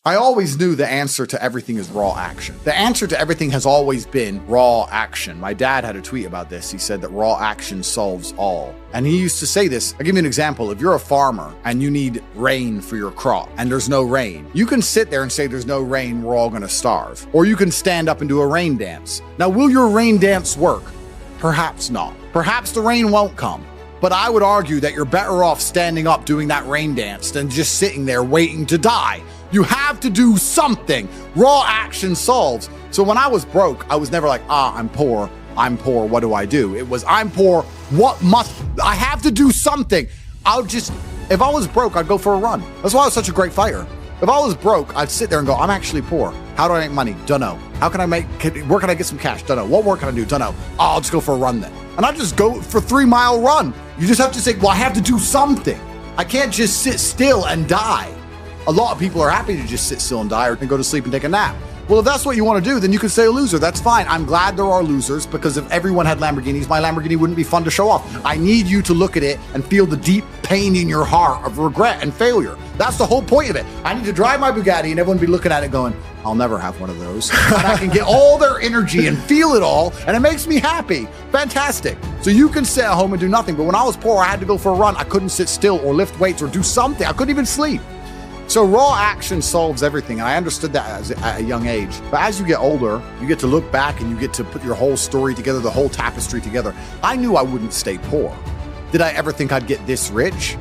I always knew the answer to everything is raw action. The answer to everything has always been raw action. My dad had a tweet about this. He said that raw action solves all. And he used to say this. I'll give you an example. If you're a farmer and you need rain for your crop and there's no rain, you can sit there and say there's no rain, we're all gonna starve. Or you can stand up and do a rain dance. Now, will your rain dance work? Perhaps not. Perhaps the rain won't come. But I would argue that you're better off standing up doing that rain dance than just sitting there waiting to die. You have to do something. Raw action solves. So when I was broke, I was never like, I'm poor, what do I do? It was, I'm poor, I have to do something. If I was broke, I'd go for a run. That's why I was such a great fighter. If I was broke, I'd sit there and go, I'm actually poor. How do I make money? Don't know. Where can I get some cash? Don't know. What work can I do? Don't know. I'll just go for a run then. And I'd just go for a 3-mile run. You just have to say, well, I have to do something. I can't just sit still and die. A lot of people are happy to just sit still and die or go to sleep and take a nap. Well, if that's what you want to do, then you can say a loser. That's fine. I'm glad there are losers, because if everyone had Lamborghinis, my Lamborghini wouldn't be fun to show off. I need you to look at it and feel the deep pain in your heart of regret and failure. That's the whole point of it. I need to drive my Bugatti and everyone be looking at it going, I'll never have one of those. And I can get all their energy and feel it all, and it makes me happy. Fantastic. So you can sit at home and do nothing. But when I was poor, I had to go for a run. I couldn't sit still or lift weights or do something. I couldn't even sleep. So raw action solves everything, and I understood that at a young age. But as you get older, you get to look back and you get to put your whole story together, the whole tapestry together. I knew I wouldn't stay poor. Did I ever think I'd get this rich?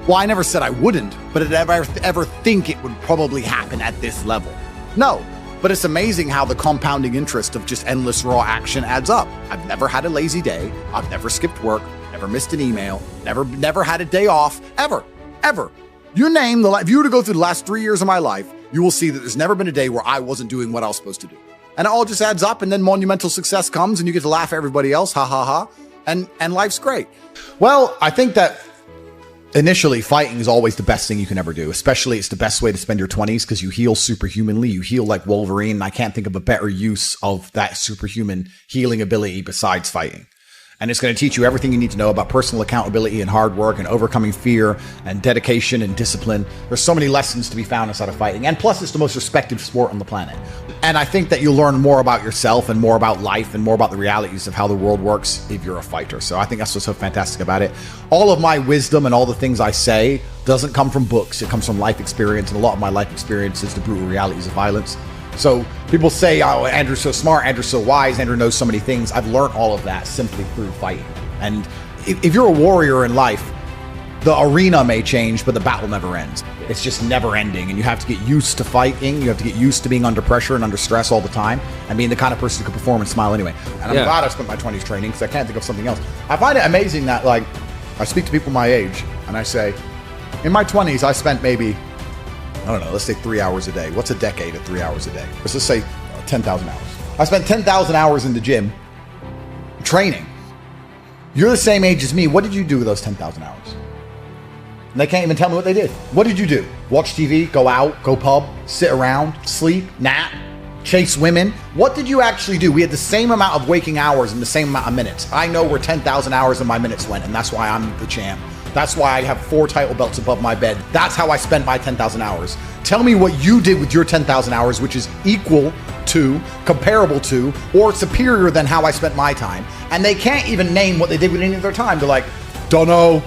Well, I never said I wouldn't, but did I ever think it would probably happen at this level? No. But it's amazing how the compounding interest of just endless raw action adds up. I've never had a lazy day. I've never skipped work, never missed an email, never had a day off, ever. You name if you were to go through the last 3 years of my life, you will see that there's never been a day where I wasn't doing what I was supposed to do. And it all just adds up, and then monumental success comes and you get to laugh at everybody else, ha ha ha, and life's great. Well, I think that initially fighting is always the best thing you can ever do. Especially it's the best way to spend your 20s because you heal superhumanly. You heal like Wolverine, and I can't think of a better use of that superhuman healing ability besides fighting. And it's going to teach you everything you need to know about personal accountability and hard work and overcoming fear and dedication and discipline. There's so many lessons to be found inside of fighting. And plus, it's the most respected sport on the planet. And I think that you'll learn more about yourself and more about life and more about the realities of how the world works if you're a fighter. So I think that's what's so fantastic about it. All of my wisdom and all the things I say doesn't come from books. It comes from life experience. And a lot of my life experience is the brutal realities of violence. So people say, oh, Andrew's so smart, Andrew's so wise, Andrew knows so many things. I've learned all of that simply through fighting. And if you're a warrior in life, the arena may change, but the battle never ends. It's just never ending. And you have to get used to fighting. You have to get used to being under pressure and under stress all the time and being the kind of person who can perform and smile anyway. And I'm glad I spent my 20s training because I can't think of something else. I find it amazing that, like, I speak to people my age and I say, in my 20s, I spent maybe, I don't know, let's say 3 hours a day. What's a decade at 3 hours a day? Let's just say 10,000 hours. I spent 10,000 hours in the gym training. You're the same age as me. What did you do with those 10,000 hours? And they can't even tell me what they did. What did you do? Watch TV, go out, go pub, sit around, sleep, nap, chase women? What did you actually do? We had the same amount of waking hours and the same amount of minutes. I know where 10,000 hours of my minutes went, and that's why I'm the champ. That's why I have 4 title belts above my bed. That's how I spent my 10,000 hours. Tell me what you did with your 10,000 hours, which is equal to, comparable to, or superior than how I spent my time. And they can't even name what they did with any of their time. They're like, don't know.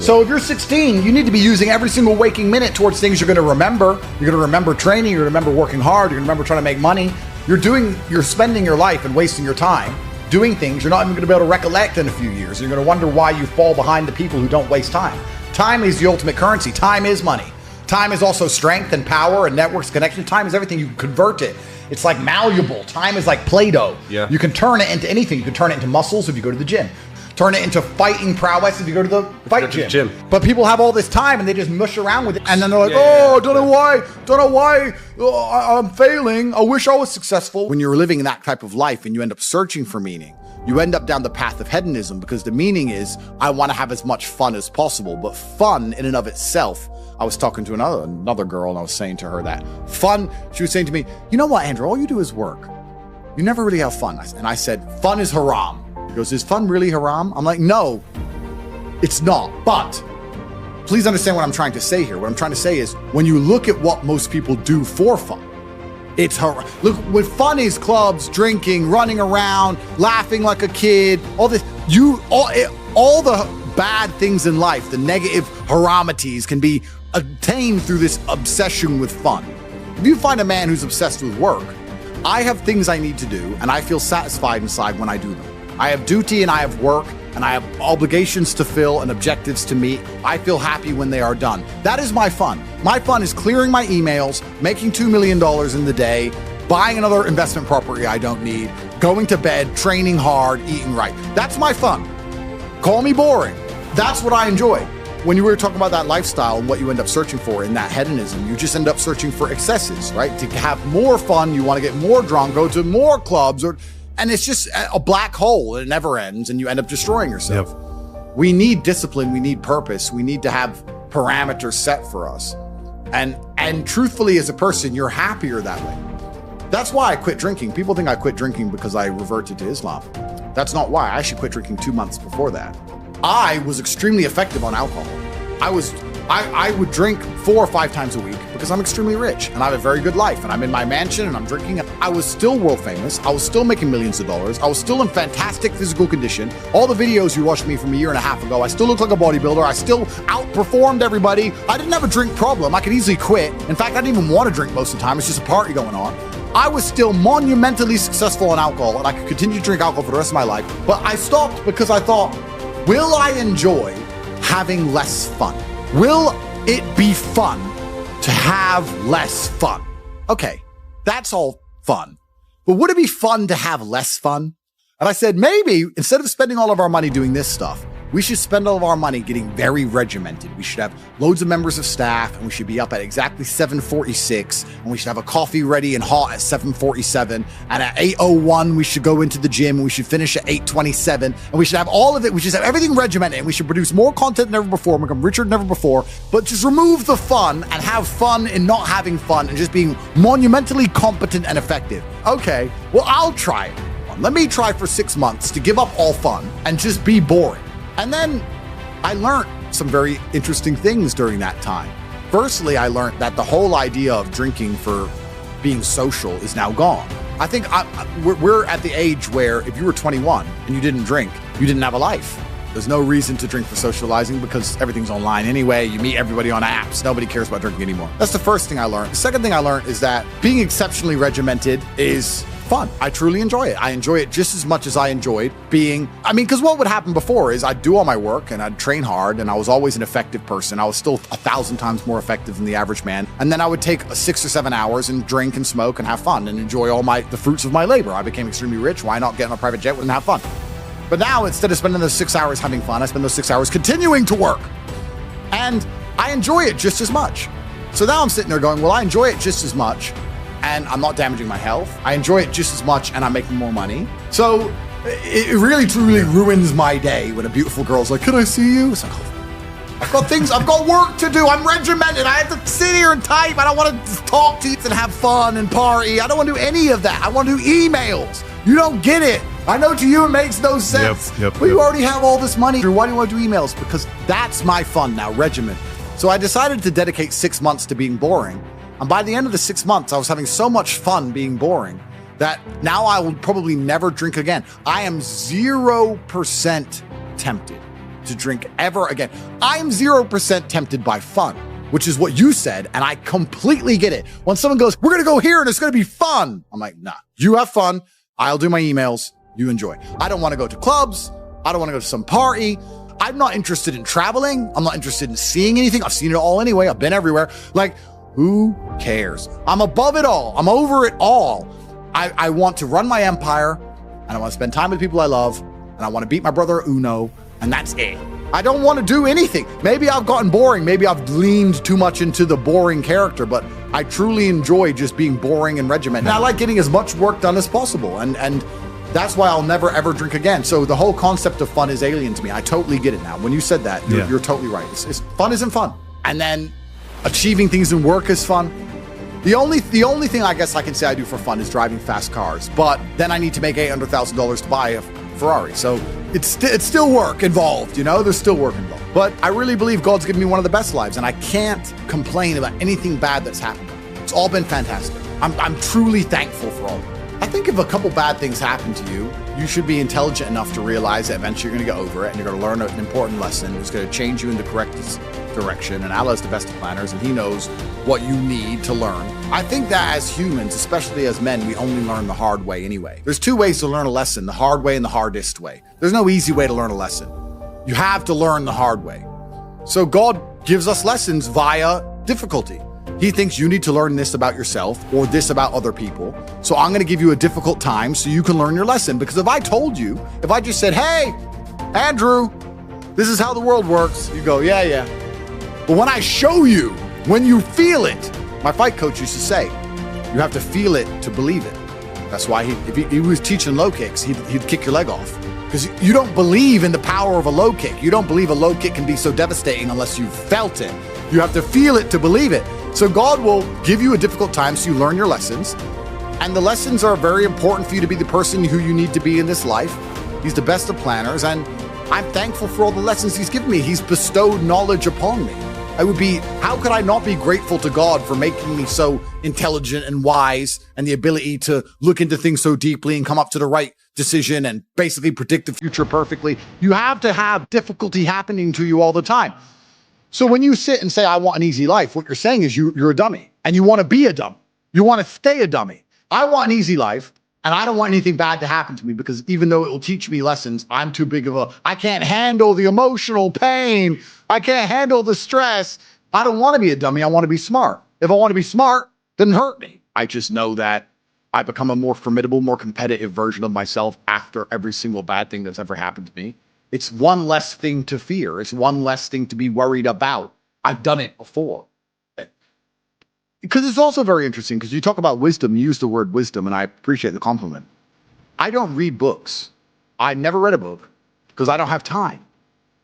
So if you're 16, you need to be using every single waking minute towards things you're going to remember. You're going to remember training. You're going to remember working hard. You're going to remember trying to make money. You're spending your life and wasting your time doing things you're not even going to be able to recollect in a few years. You're going to wonder why you fall behind the people who don't waste time. Time is the ultimate currency. Time is money. Time is also strength and power and networks, connection. Time is everything. You can convert it. It's like malleable. Time is like Play-Doh. Yeah. You can turn it into anything. You can turn it into muscles if you go to the gym. Turn it into fighting prowess if you go to the fight gym. But people have all this time and they just mush around with it. And then they're like, don't know why I'm failing. I wish I was successful. When you're living that type of life and you end up searching for meaning, you end up down the path of hedonism because the meaning is, I want to have as much fun as possible. But fun in and of itself, I was talking to another girl and I was saying to her that fun, she was saying to me, you know what, Andrew, all you do is work. You never really have fun. And I said, fun is haram. He goes, is fun really haram? I'm like, no, it's not. But please understand what I'm trying to say here. What I'm trying to say is when you look at what most people do for fun, look, what fun is clubs, drinking, running around, laughing like a kid, all this, all the bad things in life, the negative haramities can be attained through this obsession with fun. If you find a man who's obsessed with work, I have things I need to do and I feel satisfied inside when I do them. I have duty and I have work and I have obligations to fill and objectives to meet. I feel happy when they are done. That is my fun. My fun is clearing my emails, making $2 million in the day, buying another investment property I don't need, going to bed, training hard, eating right. That's my fun. Call me boring. That's what I enjoy. When you were talking about that lifestyle and what you end up searching for in that hedonism, you just end up searching for excesses, right? To have more fun, you want to get more drunk, go to more clubs, and it's just a black hole. It never ends, and you end up destroying yourself. Yep. We need discipline. We need purpose. We need to have parameters set for us. And truthfully, as a person, you're happier that way. That's why I quit drinking. People think I quit drinking because I reverted to Islam. That's not why. I actually quit drinking 2 months before that. I was extremely effective on alcohol. I would drink 4 or 5 times a week because I'm extremely rich and I have a very good life and I'm in my mansion and I'm drinking. I was still world famous. I was still making millions of dollars. I was still in fantastic physical condition. All the videos you watched me from a year and a half ago, I still look like a bodybuilder. I still outperformed everybody. I didn't have a drink problem. I could easily quit. In fact, I didn't even want to drink most of the time. It's just a party going on. I was still monumentally successful on alcohol and I could continue to drink alcohol for the rest of my life. But I stopped because I thought, will I enjoy having less fun? Will it be fun to have less fun? Okay, that's all fun. But would it be fun to have less fun? And I said, maybe instead of spending all of our money doing this stuff, we should spend all of our money getting very regimented. We should have loads of members of staff and we should be up at exactly 7:46 and we should have a coffee ready and hot at 7:47. And at 8:01, we should go into the gym and we should finish at 8:27. And we should have all of it. We should have everything regimented and we should produce more content than ever before and become richer than ever before. But just remove the fun and have fun in not having fun and just being monumentally competent and effective. Okay, well, I'll try it. Let me try for 6 months to give up all fun and just be boring. And then I learned some very interesting things during that time. Firstly, I learned that the whole idea of drinking for being social is now gone. I think we're at the age where if you were 21 and you didn't drink, you didn't have a life. There's no reason to drink for socializing because everything's online anyway. You meet everybody on apps. Nobody cares about drinking anymore. That's the first thing I learned. The second thing I learned is that being exceptionally regimented is fun. I truly enjoy it. I enjoy it just as much as I enjoyed because what would happen before is I'd do all my work and I'd train hard and I was always an effective person. I was still 1,000 times more effective than the average man. And then I would take 6 or 7 hours and drink and smoke and have fun and enjoy all the fruits of my labor. I became extremely rich. Why not get on a private jet and have fun? But now instead of spending those 6 hours having fun, I spend those 6 hours continuing to work. And I enjoy it just as much. So now I'm sitting there going, well, I enjoy it just as much and I'm not damaging my health. I enjoy it just as much and I'm making more money. So it really, truly ruins my day when a beautiful girl's like, can I see you? It's like, oh, I've got work to do. I'm regimented. I have to sit here and type. I don't want to talk to you and have fun and party. I don't want to do any of that. I want to do emails. You don't get it. I know to you it makes no sense. But you already have all this money. Why do you want to do emails? Because that's my fun now, regiment. So I decided to dedicate 6 months to being boring. And by the end of the 6 months, I was having so much fun being boring that now I will probably never drink again. I am 0% tempted to drink ever again. I am 0% tempted by fun, which is what you said, and I completely get it. When someone goes, we're going to go here and it's going to be fun. I'm like, nah, you have fun. I'll do my emails. You enjoy. I don't want to go to clubs. I don't want to go to some party. I'm not interested in traveling. I'm not interested in seeing anything. I've seen it all anyway. I've been everywhere. Like, who cares? I'm above it all. I'm over it all. I want to run my empire and I want to spend time with people I love and I want to beat my brother at Uno and that's it. I don't want to do anything. Maybe I've gotten boring. Maybe I've leaned too much into the boring character, but I truly enjoy just being boring and regimented. And I like getting as much work done as possible. And that's why I'll never, ever drink again. So the whole concept of fun is alien to me. I totally get it now. When you said that, you're totally right. Fun isn't fun. And then achieving things in work is fun. The only thing I guess I can say I do for fun is driving fast cars. But then I need to make $800,000 to buy a Ferrari. So it's still work involved, there's still work involved. But I really believe God's given me one of the best lives, and I can't complain about anything bad that's happened. It's all been fantastic. I'm truly thankful for all of it. I think if a couple bad things happen to you, you should be intelligent enough to realize that eventually you're going to get over it and you're going to learn an important lesson that's going to change you in the correct direction. And Allah is the best of planners, and He knows what you need to learn. I think that as humans, especially as men, we only learn the hard way anyway. There's two ways to learn a lesson, the hard way and the hardest way. There's no easy way to learn a lesson. You have to learn the hard way. So God gives us lessons via difficulty. He thinks you need to learn this about yourself or this about other people. So I'm going to give you a difficult time so you can learn your lesson. Because if I told you, if I just said, hey, Andrew, this is how the world works, you go, yeah. But when I show you, when you feel it, my fight coach used to say, you have to feel it to believe it. That's why if he was teaching low kicks, he'd kick your leg off. Because you don't believe in the power of a low kick. You don't believe a low kick can be so devastating unless you've felt it. You have to feel it to believe it. So God will give you a difficult time so you learn your lessons. And the lessons are very important for you to be the person who you need to be in this life. He's the best of planners, and I'm thankful for all the lessons He's given me. He's bestowed knowledge upon me. How could I not be grateful to God for making me so intelligent and wise, and the ability to look into things so deeply and come up to the right decision and basically predict the future perfectly? You have to have difficulty happening to you all the time. So when you sit and say, I want an easy life, what you're saying is you're a dummy and you want to be a dummy. You want to stay a dummy. I want an easy life, and I don't want anything bad to happen to me, because even though it will teach me lessons, I can't handle the emotional pain. I can't handle the stress. I don't want to be a dummy. I want to be smart. If I want to be smart, then hurt me. I just know that I become a more formidable, more competitive version of myself after every single bad thing that's ever happened to me. It's one less thing to fear. It's one less thing to be worried about. I've done it before. Because it's also very interesting, because you talk about wisdom, you use the word wisdom, and I appreciate the compliment. I don't read books. I never read a book because I don't have time.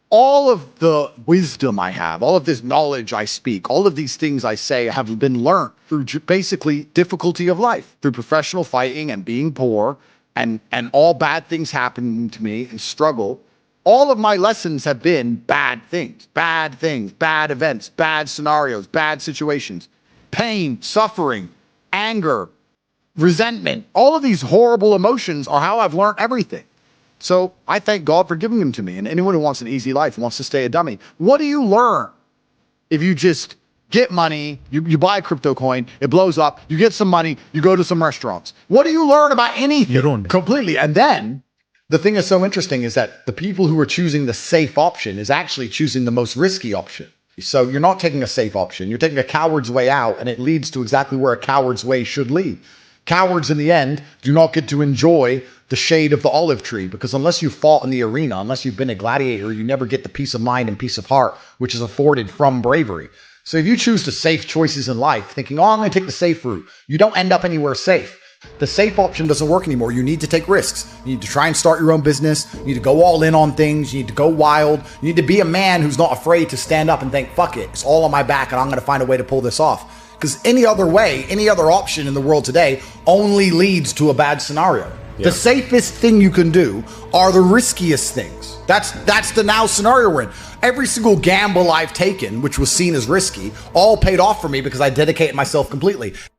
All of the wisdom I have, all of this knowledge I speak, all of these things I say have been learned through basically difficulty of life, through professional fighting and being poor and all bad things happening to me and struggle. All of my lessons have been bad things, bad events, bad scenarios, bad situations, pain, suffering, anger, resentment. All of these horrible emotions are how I've learned everything. So I thank God for giving them to me. And anyone who wants an easy life wants to stay a dummy. What do you learn if you just get money, you buy a crypto coin, it blows up, you get some money, you go to some restaurants? What do you learn about anything? You don't. Completely. And then the thing that's so interesting is that the people who are choosing the safe option is actually choosing the most risky option. So you're not taking a safe option. You're taking a coward's way out, and it leads to exactly where a coward's way should lead. Cowards, in the end, do not get to enjoy the shade of the olive tree, because unless you fought in the arena, unless you've been a gladiator, you never get the peace of mind and peace of heart, which is afforded from bravery. So if you choose the safe choices in life, thinking, I'm going to take the safe route, you don't end up anywhere safe. The safe option doesn't work anymore. You need to take risks. You need to try and start your own business. You need to go all in on things. You need to go wild. You need to be a man who's not afraid to stand up and think, fuck it, it's all on my back and I'm going to find a way to pull this off. Because any other way, any other option in the world today only leads to a bad scenario. Yeah. The safest thing you can do are the riskiest things. That's the now scenario we're in. Every single gamble I've taken, which was seen as risky, all paid off for me because I dedicated myself completely.